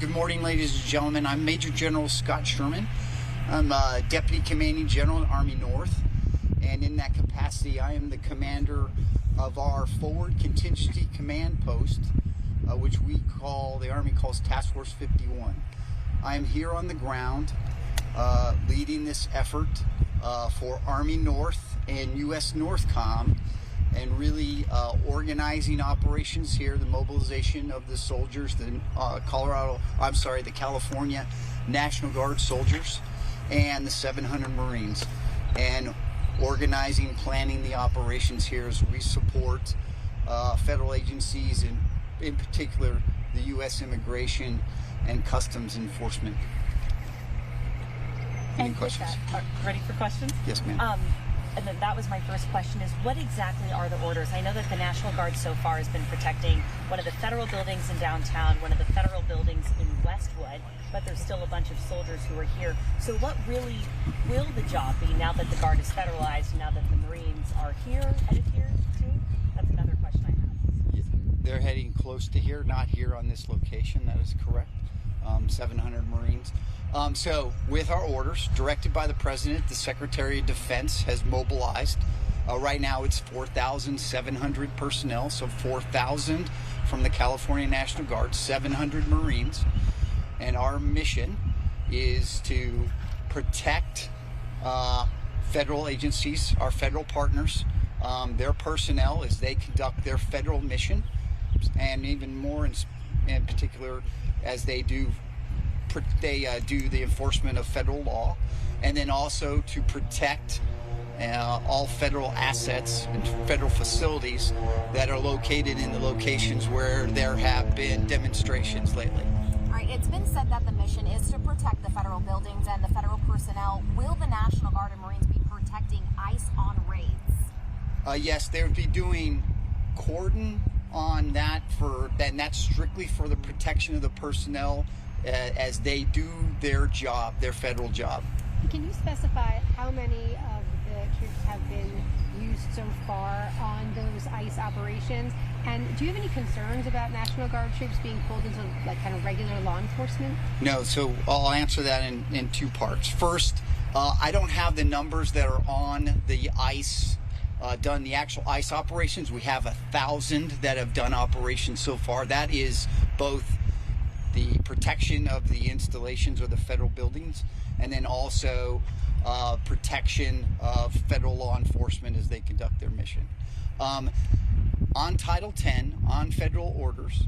Good morning, ladies and gentlemen. I'm Major General Scott Sherman. I'm Deputy Commanding General, Army North, and in that capacity, I am the commander of our Forward Contingency Command Post, which the Army calls Task Force 51. I am here on the ground leading this effort for Army North and U.S. Northcom, and really organizing operations here, the mobilization of the soldiers, the California National Guard soldiers, and the 700 Marines, and organizing, planning the operations here as we support federal agencies, and in particular the U.S. Immigration and Customs Enforcement. Any questions? Ready for questions? Yes, ma'am. And then that was my first question, is what exactly are the orders? I know that the National Guard so far has been protecting one of the federal buildings in downtown, one of the federal buildings in Westwood, but there's still a bunch of soldiers who are here. So what really will the job be now that the Guard is federalized, now that the Marines are headed here too? That's another question I have. They're heading close to here, not here on this location, that is correct. 700 Marines. So with our orders directed by the President, the Secretary of Defense has mobilized. Right now it's 4,700 personnel, so 4,000 from the California National Guard, 700 Marines. And our mission is to protect federal agencies, our federal partners, their personnel as they conduct their federal mission, and even more in particular as they do the enforcement of federal law, and then also to protect all federal assets and federal facilities that are located in the locations where there have been demonstrations lately. All right, it's been said that the mission is to protect the federal buildings and the federal personnel. Will the National Guard and Marines be protecting ICE on raids? Yes, they would be doing cordon on that, and that's strictly for the protection of the personnel as they do their job, their federal job. Can you specify how many of the troops have been used so far on those ICE operations? And do you have any concerns about National Guard troops being pulled into kind of regular law enforcement? No, so I'll answer that in two parts. First, I don't have the numbers that are on the ICE, done the actual ICE operations. We have 1,000 that have done operations so far. That is both the protection of the installations or the federal buildings, and then also protection of federal law enforcement as they conduct their mission. On Title 10, on federal orders,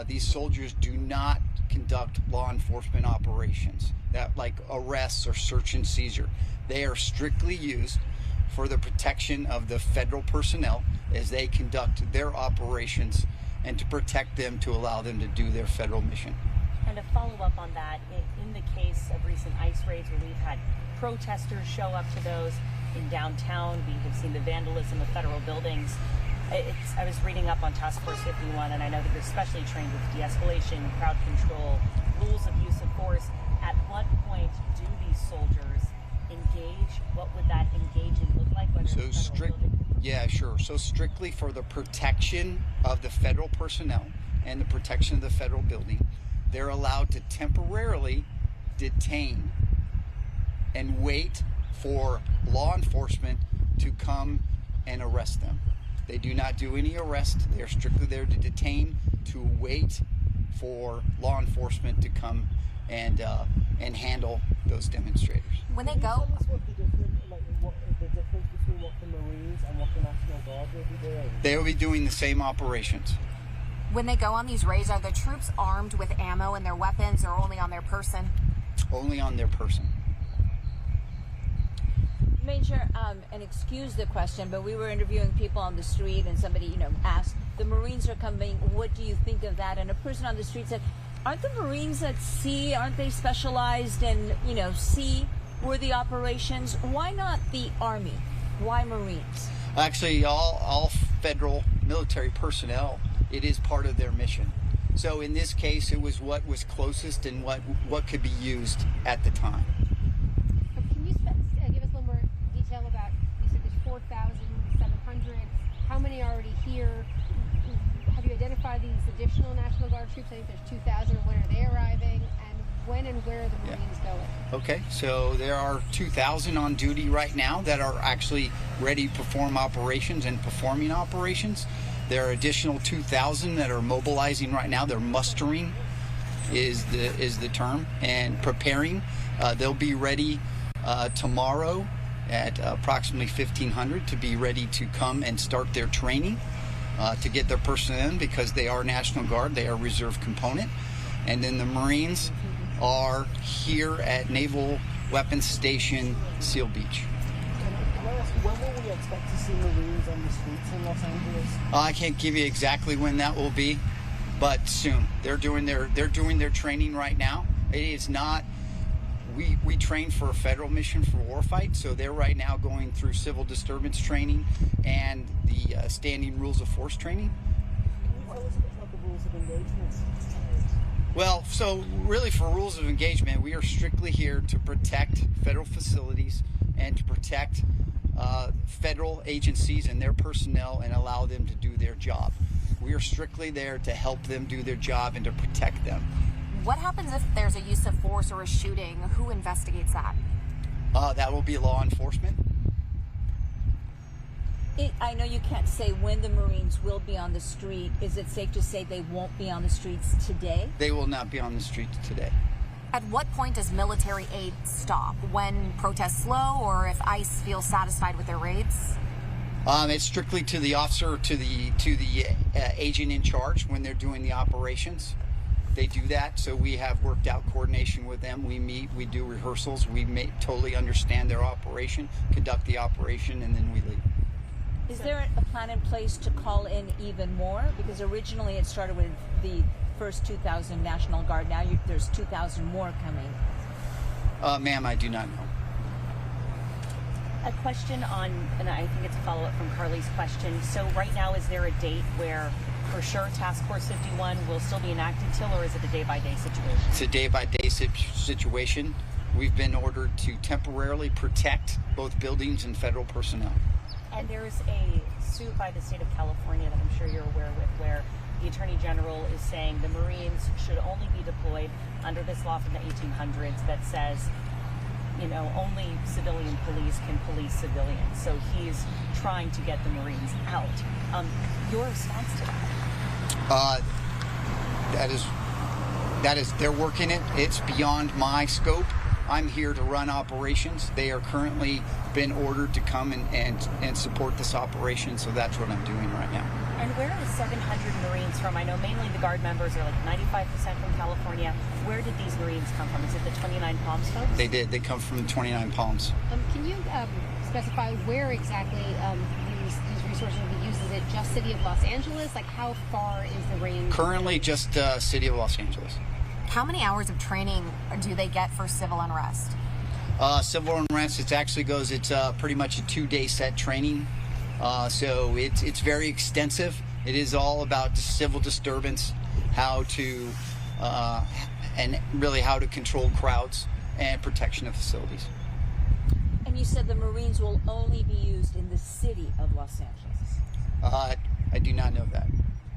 these soldiers do not conduct law enforcement operations, that like arrests or search and seizure. They are strictly used for the protection of the federal personnel as they conduct their operations, and to protect them, to allow them to do their federal mission. And to follow up on that, in the case of recent ICE raids where we've had protesters show up to those in downtown, we have seen the vandalism of federal buildings. I was reading up on Task Force 51, and I know that you're especially trained with de-escalation, crowd control, rules of use of force. At what point do these soldiers engage? What would that engaging look like? Yeah, sure. So strictly for the protection of the federal personnel and the protection of the federal building, they're allowed to temporarily detain and wait for law enforcement to come and arrest them. They do not do any arrest. They're strictly there to detain, to wait for law enforcement to come and handle those demonstrators. When they go, what is the difference between what the Marines and what the National Guard will be doing? They will be doing the same operations. when they go on these raids, are the troops armed with ammo and their weapons, or only on their person? Only on their person. Major, and excuse the question, but we were interviewing people on the street, and somebody, asked, the Marines are coming, what do you think of that? And a person on the street said, aren't the Marines at sea, aren't they specialized in, sea-worthy operations? Why not the Army? Why Marines? Actually, all federal military personnel, it is part of their mission. So in this case, it was what was closest and what could be used at the time. Can you give us a little more detail about, you said there's 4,700. How many are already here? Have you identified these additional National Guard troops? I think there's 2,000. When are they arriving? when and where are the Marines going? Okay, so there are 2,000 on duty right now that are actually ready to perform operations and performing operations. There are additional 2,000 that are mobilizing right now. They're mustering is the term, and preparing. They'll be ready tomorrow at approximately 1,500 to be ready to come and start their training to get their personnel in, because they are National Guard, they are reserve component. And then the Marines are here at Naval Weapons Station, Seal Beach. Can I ask, when will we expect to see Marines on the streets in Los Angeles? I can't give you exactly when that will be, but soon. They're doing their training right now. It is not. We train for a federal mission for warfight, so they're right now going through civil disturbance training and the standing rules of force training. Can you tell us a bit about the rules of engagement? Well, so really for rules of engagement, we are strictly here to protect federal facilities and to protect federal agencies and their personnel and allow them to do their job. We are strictly there to help them do their job and to protect them. What happens if there's a use of force or a shooting? Who investigates that? That will be law enforcement. I know you can't say when the Marines will be on the street. Is it safe to say they won't be on the streets today? They will not be on the streets today. At what point does military aid stop? When protests slow, or if ICE feels satisfied with their raids? It's strictly to the officer, to the agent in charge when they're doing the operations. They do that, so we have worked out coordination with them. We meet, we do rehearsals, we totally understand their operation, conduct the operation, and then we leave. Is there a plan in place to call in even more? Because originally it started with the first 2,000 National Guard. Now there's 2,000 more coming. Ma'am, I do not know. A question on, and I think it's a follow-up from Carly's question. So right now, is there a date where for sure Task Force 51 will still be enacted till, or is it a day-by-day situation? It's a day-by-day situation. We've been ordered to temporarily protect both buildings and federal personnel. And there's a suit by the state of California that I'm sure you're aware with, where the Attorney General is saying the Marines should only be deployed under this law from the 1800s that says, you know, only civilian police can police civilians. So he's trying to get the Marines out. Your response to that? That is, they're working it. It's beyond my scope. I'm here to run operations. They are currently been ordered to come and support this operation, so that's what I'm doing right now. And where are the 700 Marines from? I know mainly the Guard members are like 95% from California. Where did these Marines come from? Is it the 29 Palms folks? They did. They come from the 29 Palms. Can you specify where exactly these resources will be used? Is it just City of Los Angeles? Like, how far is the range? Currently, just City of Los Angeles. How many hours of training do they get for civil unrest? Civil unrest, it's pretty much a 2-day set training. So it's very extensive. It is all about civil disturbance, how to control crowds and protection of facilities. And you said the Marines will only be used in the city of Los Angeles. I do not know that.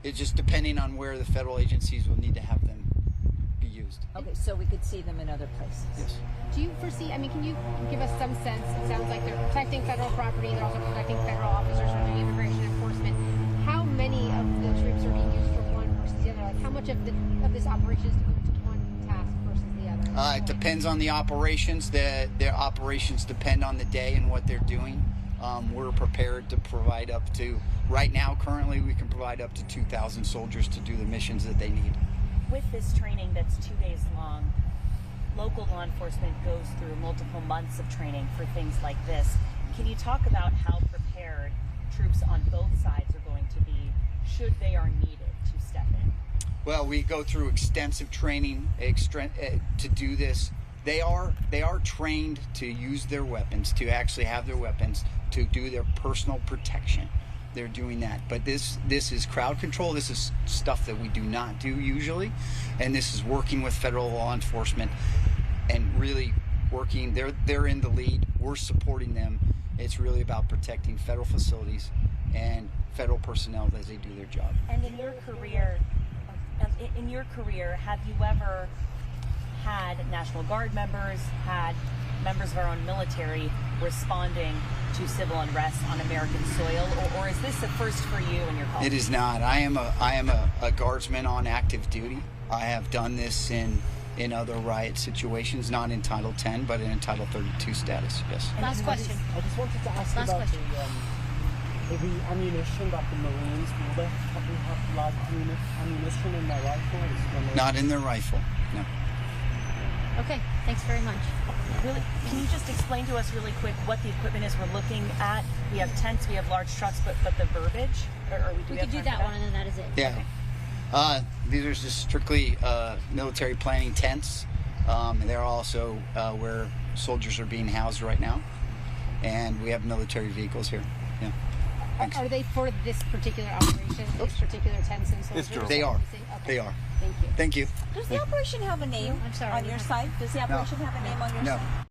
It's just depending on where the federal agencies will need to have them be used. Okay, so we could see them in other places. Yes. Do you foresee, I mean, can you give us some sense? It sounds like they're protecting federal property, they're also protecting federal officers from the immigration enforcement. How many of the troops are being used for one versus the other? Like, how much of this operation is devoted to one task versus the other? It depends on the operations. Their operations depend on the day and what they're doing. We're prepared to provide up to, right now, currently, we can provide up to 2,000 soldiers to do the missions that they need. With this training that's 2 days long, local law enforcement goes through multiple months of training for things like this. Can you talk about how prepared troops on both sides are going to be should they are needed to step in? Well, we go through extensive training to do this. They are trained to use their weapons, to actually have their weapons, to do their personal protection. They're doing that. But this is crowd control. This is stuff that we do not do usually. And this is working with federal law enforcement and really working. They're in the lead. We're supporting them. It's really about protecting federal facilities and federal personnel as they do their job. And in your career, have you ever had had National Guard members, had members of our own military responding to civil unrest on American soil, or is this a first for you and your colleagues? It is not. I am a guardsman on active duty. I have done this in other riot situations, not in Title 10, but in Title 32 status. Yes. Last question. I just wanted to ask Last about question. the ammunition that the Marines will they have large ammunition in their rifles? Not in their rifle. No. Okay, thanks very much. Really, can you just explain to us really quick what the equipment is we're looking at? We have tents, we have large trucks, but the verbiage, or We could do that one, and then that is it. Yeah. These are just strictly military planning tents. They're also where soldiers are being housed right now, and we have military vehicles here. Yeah. Thanks. Are they for this particular operation? These particular tents and soldiers? They are. Okay. They are. Thank you. Thank you. Does the operation have a name I'm sorry, on we your have- site? Does the operation have a name on your No. site?